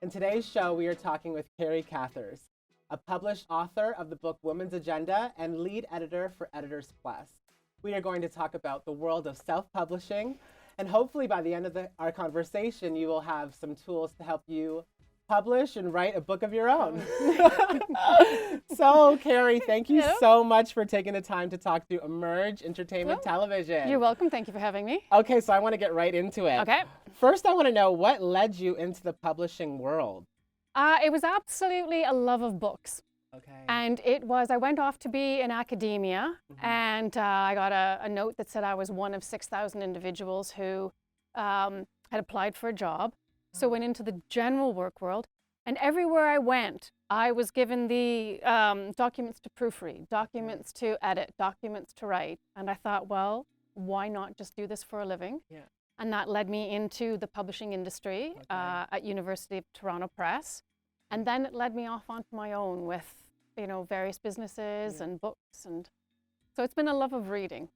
In today's show, we are talking with Kerry Cathers, a published author of the book Women's Agenda and lead editor for EditorsPlus. We are going to talk about the world of self-publishing, and hopefully by the end of our conversation, you will have some tools to help you publish and write a book of your own. So, Kerry, thank you so much for taking the time to talk to Emerge Entertainment Television. You're welcome. Thank you for having me. Okay, so I want to get right into it. Okay. First, I want to know what led you into the publishing world. It was absolutely a love of books. Okay. And I went off to be in academia, and I got a note that said I was one of 6,000 individuals who had applied for a job. So went into the general work world, and everywhere I went, I was given the documents to proofread, documents to edit, documents to write. And I thought, well, why not just do this for a living? Yeah. And that led me into the publishing industry at University of Toronto Press. And then it led me off onto my own with, various businesses and books. And so it's been a love of reading.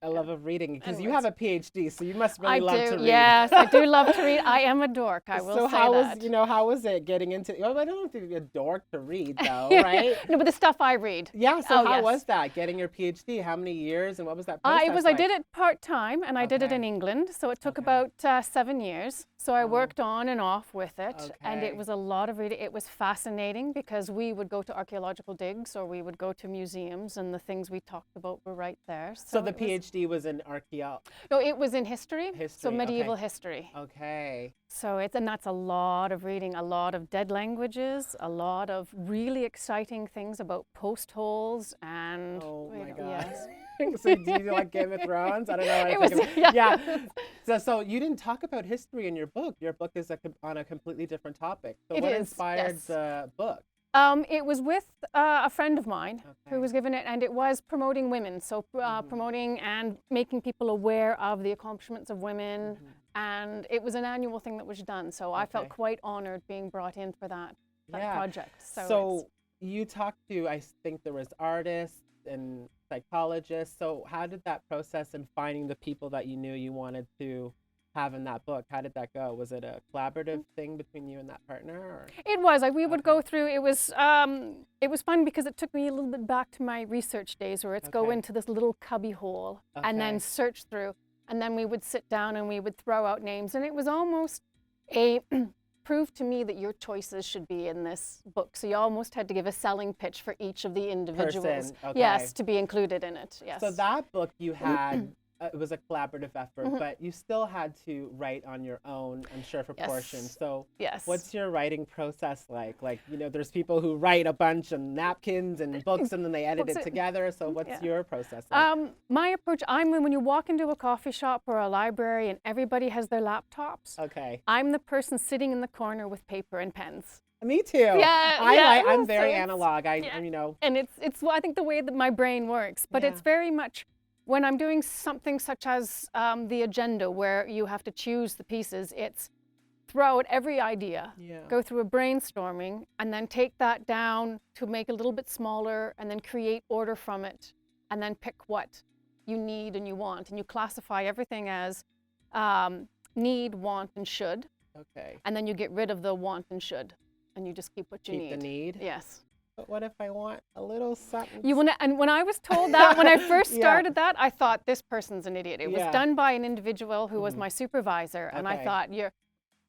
A love of reading, because you have a PhD, so you must really love to read. Yes, I do love to read. I am a dork, I will say that. So how was it getting into, I don't have to be a dork to read though, right? No, but the stuff I read. Yeah, so how was that, getting your PhD? How many years and what was that process I did it part-time, and I did it in England, so it took about 7 years. So I worked on and off with it, and it was a lot of reading. It was fascinating because we would go to archaeological digs or we would go to museums, and the things we talked about were right there. So the PhD was in archaeology? No, it was in history. So medieval history. Okay. So that's a lot of reading, a lot of dead languages, a lot of really exciting things about post holes and. Oh my God. Yes. So do you like Game of Thrones? I don't know. Yeah. So you didn't talk about history in your book. Your book is on a completely different topic. So what inspired the book? It was with a friend of mine who was given it, and it was promoting women. So promoting and making people aware of the accomplishments of women. And it was an annual thing that was done. So I felt quite honored being brought in for that project. So you talked to, I think there was artists and psychologists. So how did that process in finding the people that you knew you wanted to have in that book, how did that go? Was it a collaborative thing between you and that partner? Or? It was. We would go through. It was fun because it took me a little bit back to my research days, where it's go into this little cubby hole and then search through, and then we would sit down and we would throw out names, and it was almost a prove to me that your choices should be in this book. So you almost had to give a selling pitch for each of the individuals. Yes, to be included in it. Yes. So that book you had. It was a collaborative effort, but you still had to write on your own, I'm sure, for portions. So what's your writing process like? Like, there's people who write a bunch of napkins and books and then they edit it together. So what's your process like? My approach, when you walk into a coffee shop or a library and everybody has their laptops, I'm the person sitting in the corner with paper and pens. Me too. I'm very analog. And it's I think the way that my brain works, but it's very much when I'm doing something such as the agenda, where you have to choose the pieces, it's throw out every idea, go through a brainstorming, and then take that down to make it a little bit smaller, and then create order from it, and then pick what you need and you want. And you classify everything as need, want, and should. Okay. And then you get rid of the want and should, and you just keep what you need. Keep the need? Yes. But what if I want a little something? And when I was told that, when I first started that, I thought, this person's an idiot. It was done by an individual who was my supervisor, and I thought,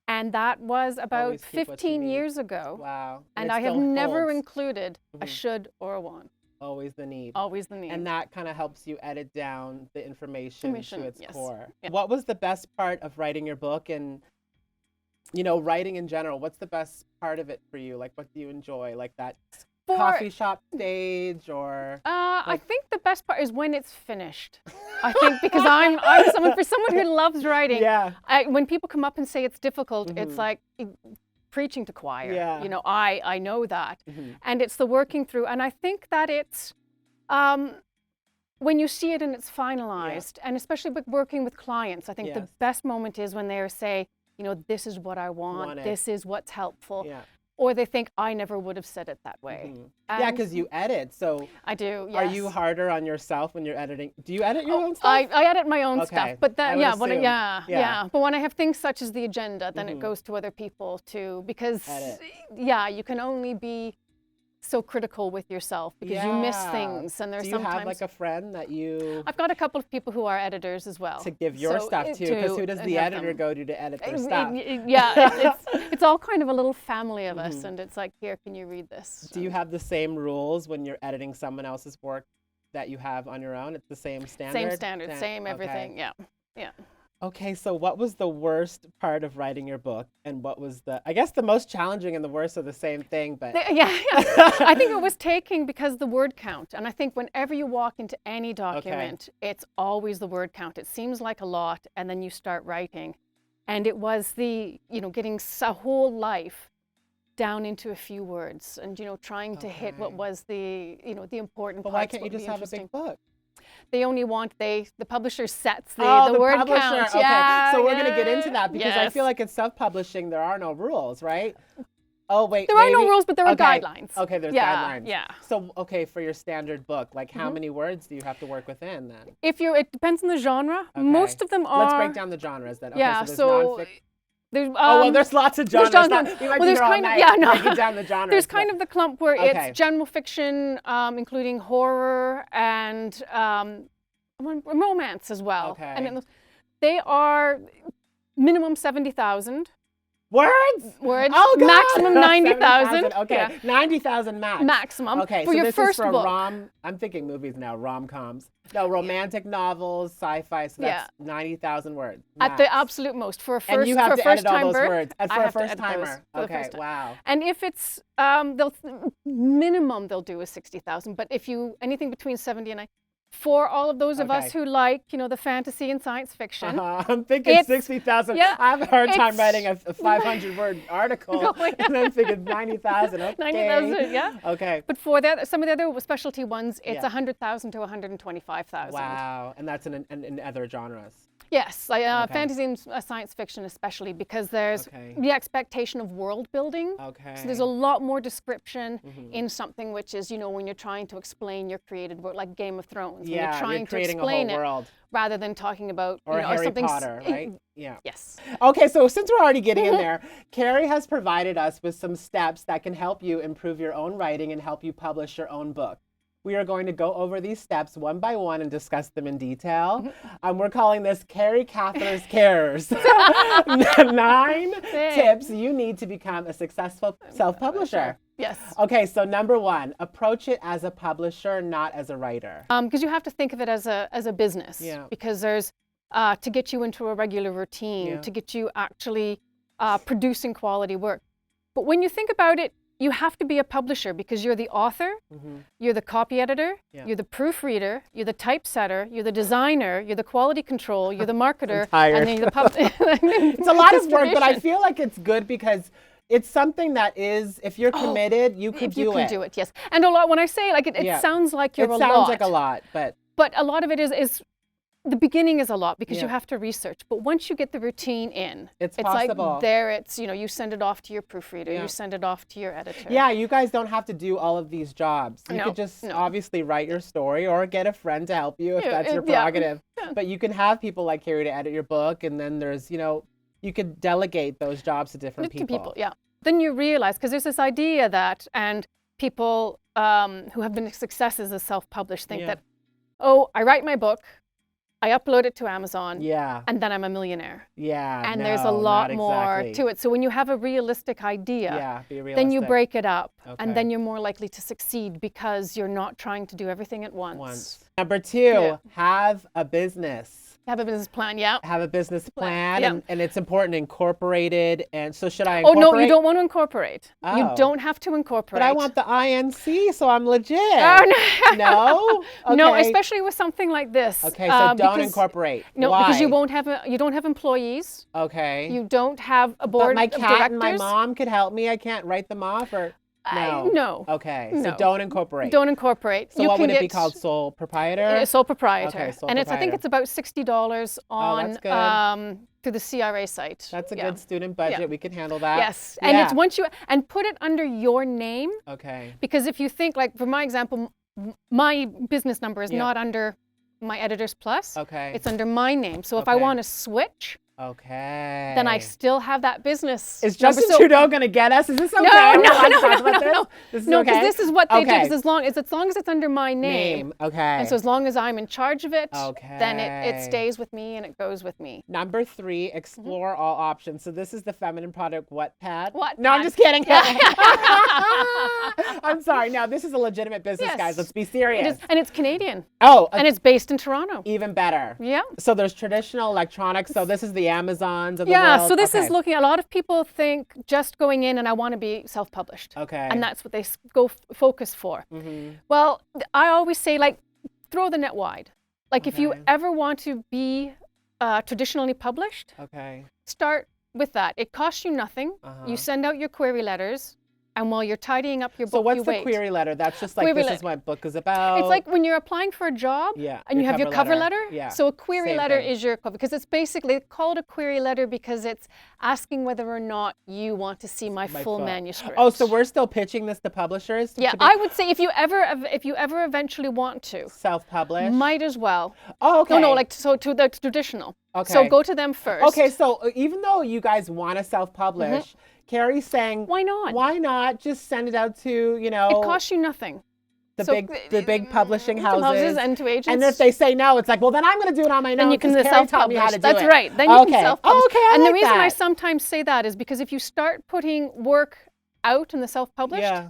and that was about 15 years ago. Wow. And I have never included a should or a want. Always the need. Always the need. And that kind of helps you edit down the information to its core. Yeah. What was the best part of writing your book, and writing in general? What's the best part of it for you? Like, what do you enjoy? Like that coffee shop stage, or I think the best part is when it's finished. I think because I'm someone who loves writing. When people come up and say it's difficult, it's like preaching to choir. I know that, and it's the working through. And I think that it's when you see it and it's finalized, and especially with working with clients, I think the best moment is when they say, this is what I want. This is what's helpful. or they think I never would have said it that way. Yeah, because you edit, so I do. Yes. Are you harder on yourself when you're editing? Do you edit your own stuff? I edit my own stuff, but then yeah, But when I have things such as the agenda, then it goes to other people too, because you can only be so critical with yourself because you miss things, and there's sometimes. Do you have like a friend that you? I've got a couple of people who are editors as well. To give your stuff to, because who does the editor go to edit their stuff? Yeah, it's all kind of a little family of us, and it's like, here, can you read this? Do you have the same rules when you're editing someone else's work that you have on your own? It's the same standard? Same standard, same everything, yeah. Okay, so what was the worst part of writing your book, and what was I guess the most challenging and the worst are the same thing, but... Yeah. I think it was taking because the word count, and I think whenever you walk into any document, it's always the word count. It seems like a lot, and then you start writing, and it was getting a whole life down into a few words, and trying to hit what was the important parts. But why can't you just have a big book? They only want, the publisher sets the word publisher. count. Okay. Yeah, so we're going to get into that because I feel like in self-publishing there are no rules, right? Oh, wait. There are no rules, but there are guidelines. Okay, there's guidelines. Yeah. So, for your standard book, like how many words do you have to work within then? It depends on the genre. Most of them are... Let's break down the genres then. Okay, yeah, so there's there's lots of genres. There's kind of, the genres. There's kind of the clump where it's general fiction, including horror and romance as well. Okay. And they are minimum 70,000. Words? Oh, God. Maximum 90,000. Okay, yeah. 90,000 max. Maximum. Okay, for so your this first is for book. I'm thinking movies now, rom-coms. No, romantic novels, sci-fi, so that's 90,000 words. Max. At the absolute most. For a first And you have to edit all those words. And for a first-timer. Okay, wow. And if it's, minimum they'll do is 60,000, but if anything between 70 and 90, for all of those of us who like, the fantasy and science fiction. I'm thinking 60,000. Yeah, I have a hard time writing a 500-word article, and then thinking 90,000. Okay. 90,000, yeah. Okay. But for some of the other specialty ones, it's 100,000 to 125,000. Wow, and that's in other genres. Yes, fantasy and science fiction especially, because there's the expectation of world building. Okay. So there's a lot more description in something which is, when you're trying to explain your created world, like Game of Thrones. Yeah, when you're trying to creating explain a whole world. Rather than talking about or Harry something Potter, right? Yeah. Yes. Okay, so since we're already getting in there, Kerry has provided us with some steps that can help you improve your own writing and help you publish your own book. We are going to go over these steps one by one and discuss them in detail. We're calling this Kerry Cathers Cares. 9 tips you need to become a successful self-publisher. Yes. Okay, so number 1, approach it as a publisher, not as a writer. Because you have to think of it as a business. Yeah. Because there's to get you into a regular routine, to get you actually producing quality work. But when you think about it, you have to be a publisher because you're the author, you're the copy editor, you're the proofreader, you're the typesetter, you're the designer, you're the quality control, you're the marketer, and then you're the publisher. It's a lot of work, but I feel like it's good because it's something that is, if you're committed, you could do it. You can do it, yes. And a lot, when I say it sounds like you're a lot. It sounds like a lot, but a lot of it is the beginning is a lot because you have to research. But once you get the routine in, it's possible. Like there, you send it off to your proofreader, you send it off to your editor. Yeah, you guys don't have to do all of these jobs. You could just obviously write your story or get a friend to help you if that's your prerogative. Yeah. But you can have people like Kerry to edit your book, and then there's, you could delegate those jobs to different people. Yeah. Then you realize, because there's this idea that, and people who have been successes as self-published think that, I write my book, I upload it to Amazon, and then I'm a millionaire. Yeah, and there's a lot more to it. So when you have a realistic idea, then you break it up, and then you're more likely to succeed because you're not trying to do everything at once. Number 2, have a business. Have a business plan, Have a business plan, and it's important incorporated. And so should I incorporate? Oh, no, you don't want to incorporate. Oh. You don't have to incorporate. But I want the INC, so I'm legit. Oh, no? Okay. No, especially with something like this. Okay, so don't incorporate. No, Why? because you don't have employees. Okay. You don't have a board of directors. But my cat and my mom could help me. I can't write them off, or... No. Okay, so don't incorporate. Don't incorporate. So what would it be called? Sole proprietor? Sole proprietor. Okay, sole and proprietor. I think it's about $60 on through the CRA site. That's a good student budget. We can handle that. Yes, and it's once you and put it under your name. Okay. Because if you think, like for my example, my business number is not under my EditorsPlus. Okay. It's under my name. So if I want to switch, then I still have that business. Is Justin Trudeau going to get us? Is this okay? No. This is no, okay? because this is what they do. Because as long as it's under my name. Okay. And so as long as I'm in charge of it, then it stays with me and it goes with me. Number 3, explore all options. So this is the feminine product Wattpad. What? No, I'm just kidding. I'm sorry. No, this is a legitimate business, guys. Let's be serious. And it's Canadian. Oh. And it's based in Toronto. Even better. Yeah. So there's traditional electronics. So this is the Amazons of the world. Yeah, so this is looking, a lot of people think just going in and I want to be self-published. Okay. And that's what they go focus for. Well, I always say, like, throw the net wide. Like, if you ever want to be traditionally published, start with that. It costs you nothing. You send out your query letters. And while you're tidying up your book, so what's the query letter? That's just like, this is what book is about. It's like when you're applying for a job and you have your cover letter. So a query letter is your cover, because it's basically called a query letter because it's asking whether or not you want to see my full manuscript. Oh, so we're still pitching this to publishers? Yeah, I would say if you ever eventually want to self-publish, might as well. Oh, okay. No, like so to the traditional. Okay. So go to them first. Okay, so even though you guys want to self-publish, Kerry's saying, why not? Why not just send it out to, you know, it costs you nothing. The big publishing houses and to agents. And if they say no, it's like, well, then I'm going to do it on my own. Then you can self-publish. That's right. Then you can self-publish. Okay, and the reason I sometimes say that is because if you start putting work out in the self-published,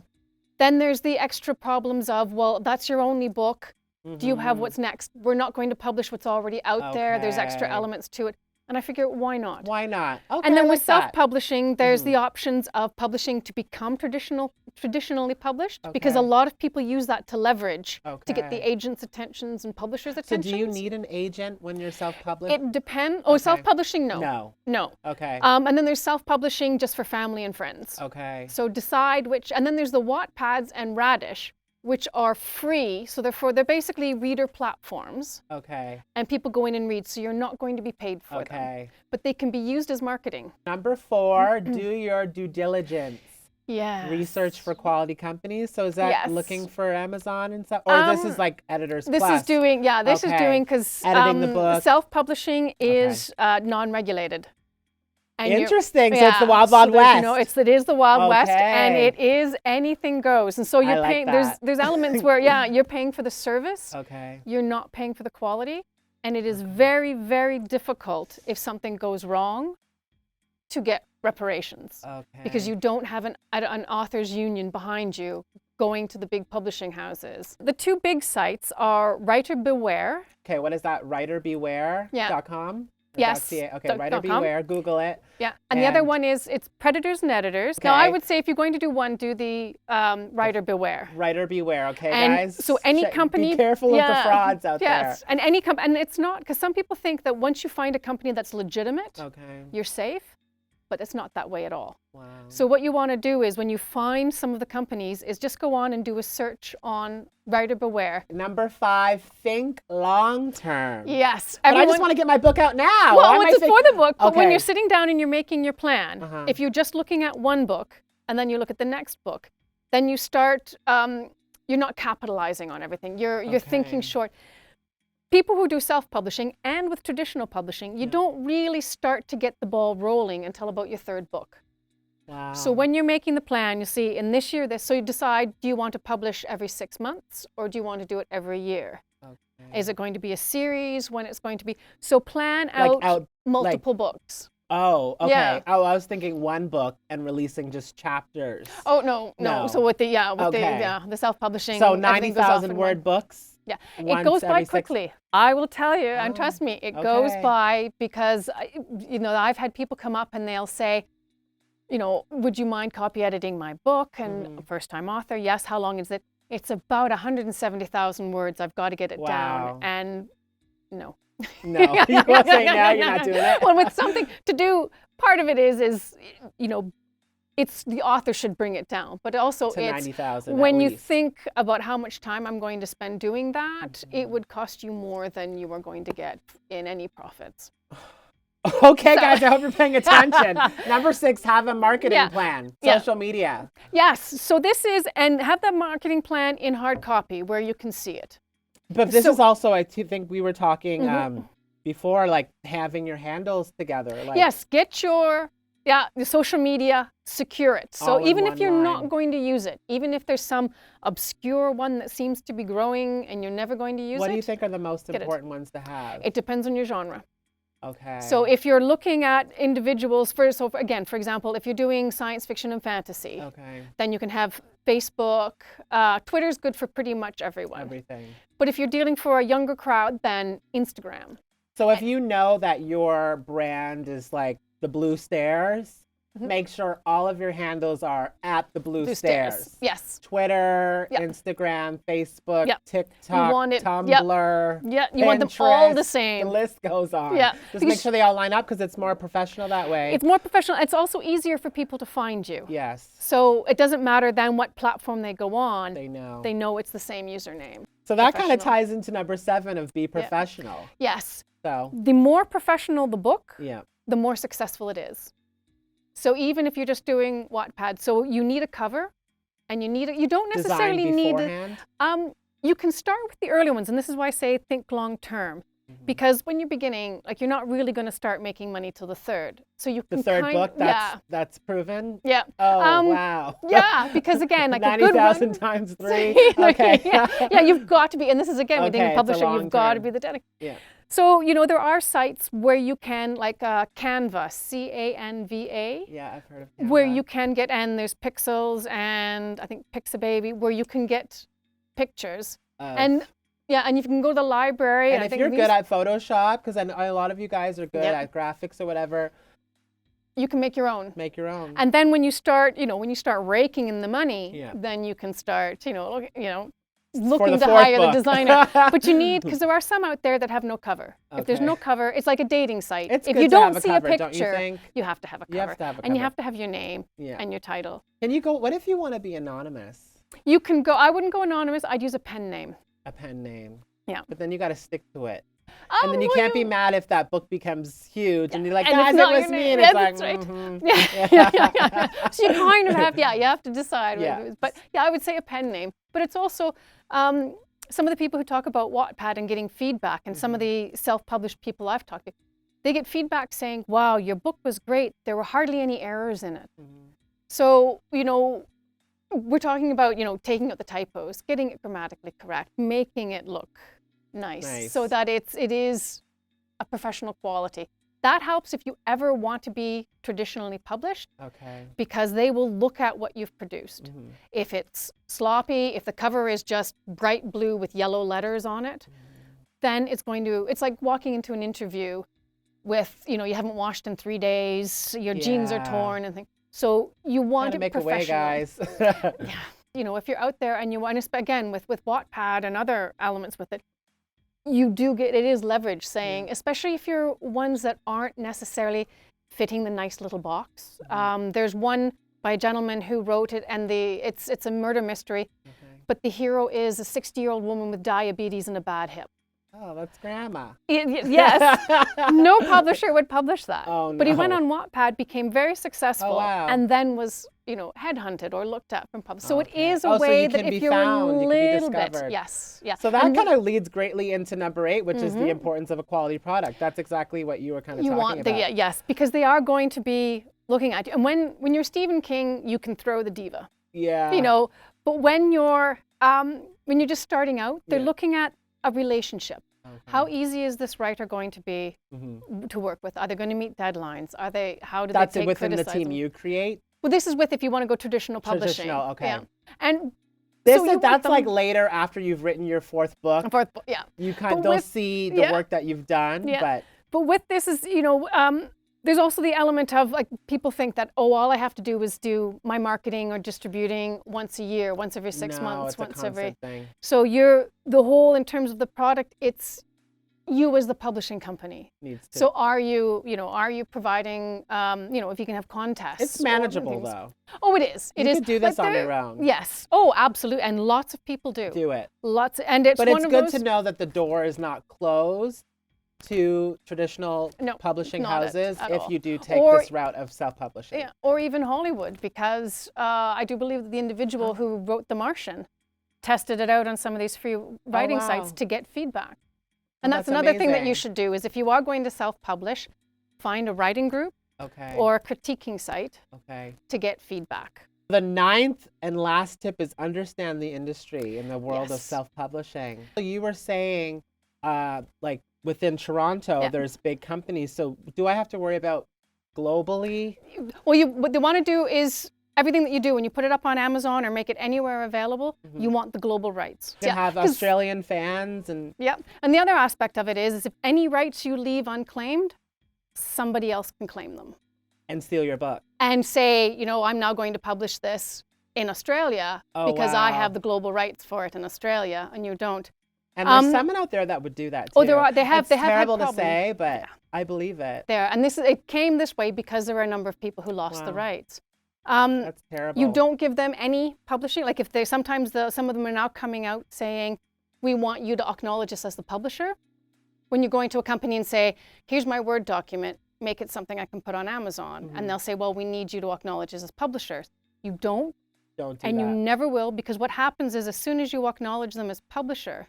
then there's the extra problems of, well, that's your only book. Do you have what's next? We're not going to publish what's already out there. There's extra elements to it. And I figure, why not? Why not? Okay, and then with self-publishing, there's the options of publishing to become traditionally published, because a lot of people use that to leverage to get the agents' attentions and publishers' attentions. So do you need an agent when you're self-published? It depends. Oh, self-publishing, no. No. Okay. And then there's self-publishing just for family and friends. Okay. So decide which, and then there's the Wattpads and Radish, which are free, so they're basically reader platforms. Okay. And people go in and read, so you're not going to be paid for them. But they can be used as marketing. Number 4, do your due diligence. Yeah. Research for quality companies. So is that looking for Amazon and stuff? Or this is like EditorsPlus? This is doing, this is doing, because editing the book. Self-publishing is non-regulated. Interesting. So it's the Wild Wild West. No, it is the Wild West, and it is anything goes. And so you're paying. There's elements where you're paying for the service. Okay. You're not paying for the quality, and it is very, very difficult if something goes wrong to get reparations. Okay. Because you don't have an authors union behind you going to the big publishing houses. The 2 big sites are Writer Beware. Okay, what is that? WriterBeware.com? Yes. Okay, Writer Beware, Google it. Yeah, and the other one is, it's Predators and Editors. Now, I would say if you're going to do one, do the Writer Beware. Writer Beware, okay, and guys? So any company... Be careful of the frauds out there. Yes, and any company, and it's not, because some people think that once you find a company that's legitimate, you're safe, but it's not that way at all. Wow. So what you want to do is, when you find some of the companies, is just go on and do a search on Writer Beware. Number 5, think long term. Yes. But I just want to get my book out now. Well, it's for the book, but when you're sitting down and you're making your plan, if you're just looking at one book and then you look at the next book, then you start, you're not capitalizing on everything. You're thinking short. People who do self-publishing and with traditional publishing, you don't really start to get the ball rolling until about your 3rd book. Wow. So when you're making the plan, you see, in this year, so you decide, do you want to publish every 6 months or do you want to do it every year? Okay. Is it going to be a series? When it's going to be? So plan out multiple books. Oh, okay. Yeah. Oh, I was thinking one book and releasing just chapters. Oh, no. So with the self-publishing. So 90,000 word books? Yeah, it goes by quickly. I will tell you, and trust me, it goes by, because, I've had people come up and they'll say, would you mind copy editing my book? And first-time author, yes. How long is it? It's about 170,000 words. I've got to get it down. And no. No, you won't say no, you're not doing it. Well, with something to do, part of it is it's the author should bring it down, but also to 90,000 when you think about how much time I'm going to spend doing that, it would cost you more than you are going to get in any profits. Okay, guys, I hope you're paying attention. Number 6, have a marketing plan. Social media. Yes. So this is, and have that marketing plan in hard copy where you can see it. But this is also, I think we were talking before, like having your handles together. Like, yes, get your social media, secure it. So even if you're not going to use it, even if there's some obscure one that seems to be growing and you're never going to use it. What do you think are the most important ones to have? It depends on your genre. Okay. So if you're looking at individuals, for example, if you're doing science fiction and fantasy, then you can have Facebook. Twitter's good for pretty much everyone. Everything. But if you're dealing for a younger crowd, then Instagram. So if you know that your brand is like the Blue Stairs, make sure all of your handles are at the Blue Stairs. Yes. Twitter, Instagram, Facebook, TikTok, you want it, Tumblr, you Pinterest, want them all the same. The list goes on. Yeah. Just make sure they all line up because it's more professional that way. It's more professional. It's also easier for people to find you. Yes. So it doesn't matter then what platform they go on. They know. They know it's the same username. So that kind of ties into number 7 of be professional. Yes. So the more professional the book, yeah, the more successful it is. So even if you're just doing Wattpad, so you need a cover, and you don't necessarily need you can start with the early ones, and this is why I say think long term, because when you're beginning, like you're not really going to start making money till the third. So you can the third book, that's proven. Yeah. Oh wow. Yeah, because again, like 90,000 times 3. Okay. yeah, you've got to be, and this is again with being a publisher, you've got to be the dedicated. Yeah. So, there are sites where you can, like Canva, Canva. Yeah, I've heard of Canva. Where you can get, and there's Pixels and I think Pixababy, where you can get pictures. And you can go to the library. And if you're good at Photoshop, because I know a lot of you guys are good at graphics or whatever. You can make your own. Make your own. And then when you start, raking in the money, then you can start, looking to hire the designer. But you need, because there are some out there that have no cover. If there's no cover, it's like a dating site. It's if good you to don't have see a cover, a picture, don't you think? you have to have a cover. You have to have a cover. And you have to have your name and your title. Can you go, what if you want to be anonymous? You can go, I wouldn't go anonymous, I'd use a pen name. A pen name. Yeah. But then you got to stick to it. And then you can't be mad if that book becomes huge and you're like, guys, it was me. And it's like, So you kind of have, you have to decide. But I would say a pen name. But it's also some of the people who talk about Wattpad and getting feedback, and some of the self-published people I've talked to, they get feedback saying, wow, your book was great. There were hardly any errors in it. So, we're talking about, taking out the typos, getting it grammatically correct, making it look nice. So that it is a professional quality. That helps if you ever want to be traditionally published, because they will look at what you've produced. If it's sloppy, if the cover is just bright blue with yellow letters on it, then it's like walking into an interview with, you haven't washed in 3 days, your jeans are torn and things. So you want it professional. Make a way, guys. If you're out there and you want to, again, with Wattpad and other elements with it, it is leverage saying, especially if you're ones that aren't necessarily fitting the nice little box. There's one by a gentleman who wrote it, and it's a murder mystery, but the hero is a 60-year-old woman with diabetes and a bad hip. Oh, that's grandma. Yes. No publisher would publish that. Oh, no. But he went on Wattpad, became very successful, and then was, headhunted or looked at from publishers. So it is a way that if you're a little bit, So that kind of leads greatly into number 8, which is the importance of a quality product. That's exactly what you were kind of talking about. Yes, because they are going to be looking at you. And when you're Stephen King, you can throw the diva. Yeah. But when you're just starting out, they're looking at a relationship. How easy is this writer going to be to work with? Are they going to meet deadlines? How do they take criticism? That's within the team you create? Well, this is if you want to go traditional publishing. Traditional, okay. Yeah. And that's like later after you've written your 4th book. Yeah. You they'll see the work that you've done. Yeah. But with this is, there's also the element of, like, people think that, all I have to do is do my marketing or distributing once a year, once every 6 months, once every thing. So the whole, in terms of the product, it's you as the publishing company. Needs to. So are you providing, if you can have contests. It's manageable though. Oh, it is. You could do this on your own. Yes. Oh, absolutely. And lots of people do. Do it. And it's But it's good to know that the door is not closed. to traditional No, publishing not houses at if all. you do take Or- this route of self-publishing. Yeah, or even Hollywood, because I do believe that the individual who wrote The Martian tested it out on some of these free writing sites wow. to get feedback. And that's that's another thing that you amazing. should do is if you are going to self-publish, find a writing group Okay. or a critiquing site Okay. to get feedback. The ninth and last tip is understand the industry in the world of Yes. self-publishing. So you were saying, like within Toronto, Yeah. there's big companies. So do I have to worry about globally? Well, what they want to do is everything that you do when you put it up on Amazon or make it anywhere available, you want the global rights. You can have 'cause- Australian fans and Yeah, and the other aspect of it is if any rights you leave unclaimed, somebody else can claim them. steal your book. And say, you know, I'm now going to publish this in Australia because I wow. have the global rights for it in Australia and you don't. And there's someone out there that would do that too. Oh, there are. They have. It's They have had terrible to problems. say, but I believe it. There, and it came this way because there were a number of people who lost the Wow. rights. That's terrible. You don't give them any publishing. Like if they sometimes some of them are now coming out saying, we want you to acknowledge us as the publisher. When you go into a company and say, here's my Word document, make it something I can put on Amazon. And they'll say, well, we need you to acknowledge us as publishers. You don't, Don't do and that. you never will, because what happens is as soon as you acknowledge them as publisher,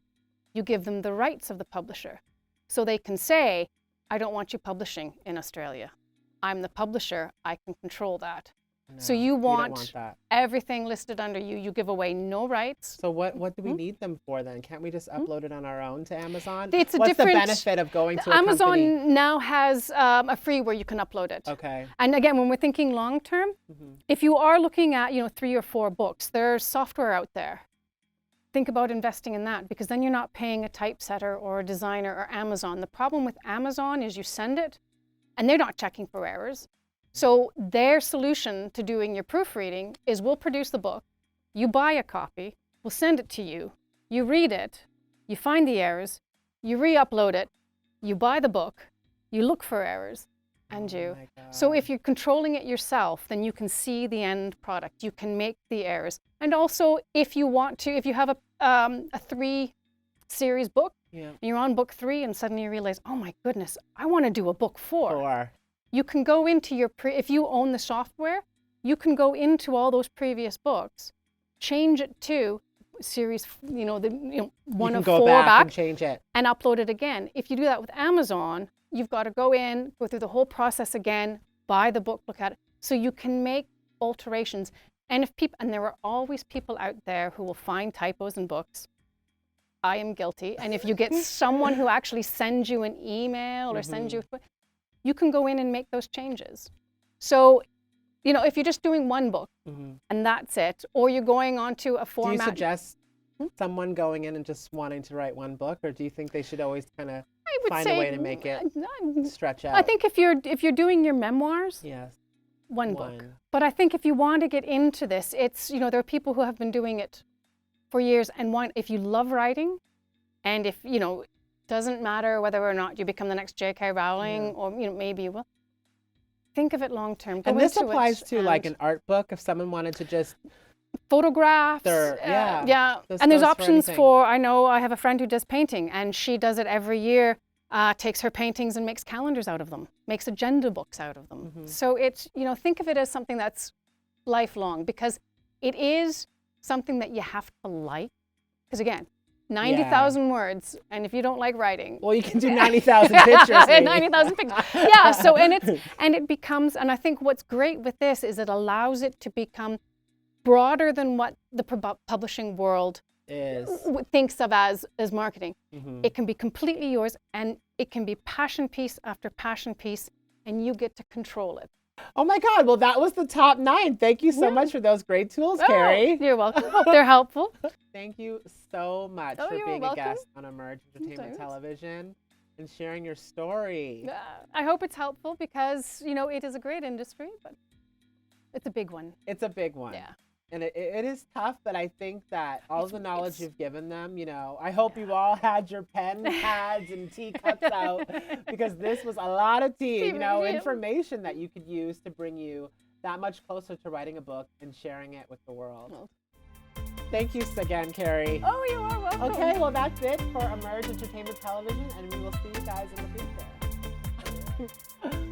you give them the rights of the publisher. So they can say, I don't want you publishing in Australia. I'm the publisher, I can control that. So No, you don't want that. everything listed under you. You give away no rights. So what do we need them for then? Can't we just upload it on our own to Amazon? It's a What's different. the benefit of going to a Amazon company? now has a free where you can upload it. Okay. And again, when we're thinking long term, if you are looking at 3 or 4 books, there's software out there. Think about investing in that because then you're not paying a typesetter or a designer or Amazon. The problem with Amazon is you send it and they're not checking for errors. So their solution to doing your proofreading is we'll produce the book, you buy a copy, we'll send it to you, you read it, you find the errors, you re-upload it, you buy the book, you look for errors, and Oh my So if God. you're controlling it yourself, then you can see the end product. You can make the errors. And also, if you want to, if you have a 3-series book, Yeah. and you're on book 3 and suddenly you realize, oh my goodness, I want to do a book 4. 4. You can go into your, if you own the software, you can go into all those previous books, change it to series, one you of can 4 go back back and change it. and upload it again. If you do that with Amazon, you've got to go in, go through the whole process again, buy the book, look at it. So you can make alterations. And and there are always people out there who will find typos in books. I am guilty. And if you get someone who actually sends you an email or sends you, you can go in and make those changes. So, if you're just doing one book and that's it, or you're going onto a format. Do you suggest someone going in and just wanting to write one book, or do you think they should always kind of I would find say, a way to make it stretch out? I think if you're doing your memoirs, yes. one book. But I think if you want to get into this, it's, there are people who have been doing it for years and if you love writing and if, doesn't matter whether or not you become the next J.K. Rowling or, maybe you will, think of it long term. And this applies to like an art book if someone wanted to just photographs. yeah. This And there's goes for options anything. I know I have a friend who does painting and she does it every year. Takes her paintings and makes calendars out of them, makes agenda books out of them. So it's, think of it as something that's lifelong because it is something that you have to like. Because again, 90,000 words, and if you don't like writing. Well, you can do 90,000 pictures. 90,000 pictures. Yeah, so, and it becomes, and I think what's great with this is it allows it to become broader than what the publishing world thinks of as marketing. It can be completely yours and it can be passion piece after passion piece and you get to control it. Oh my God, well that was the top 9. Thank you so much for those great tools, Kerry. You're welcome. Hope they're helpful. Thank you so much for you're being welcome. a guest on Emerge Entertainment Television and sharing your story. I hope it's helpful because, it is a great industry, but it's a big one. It's a big one. Yeah. And it is tough, but I think that all the knowledge you've given them, I hope you all had your pen pads and teacups out because this was a lot of tea, information that you could use to bring you that much closer to writing a book and sharing it with the world. Thank you again, Kerry. Oh, you are welcome. Okay, well, that's it for Emerge Entertainment Television, and we will see you guys in the future.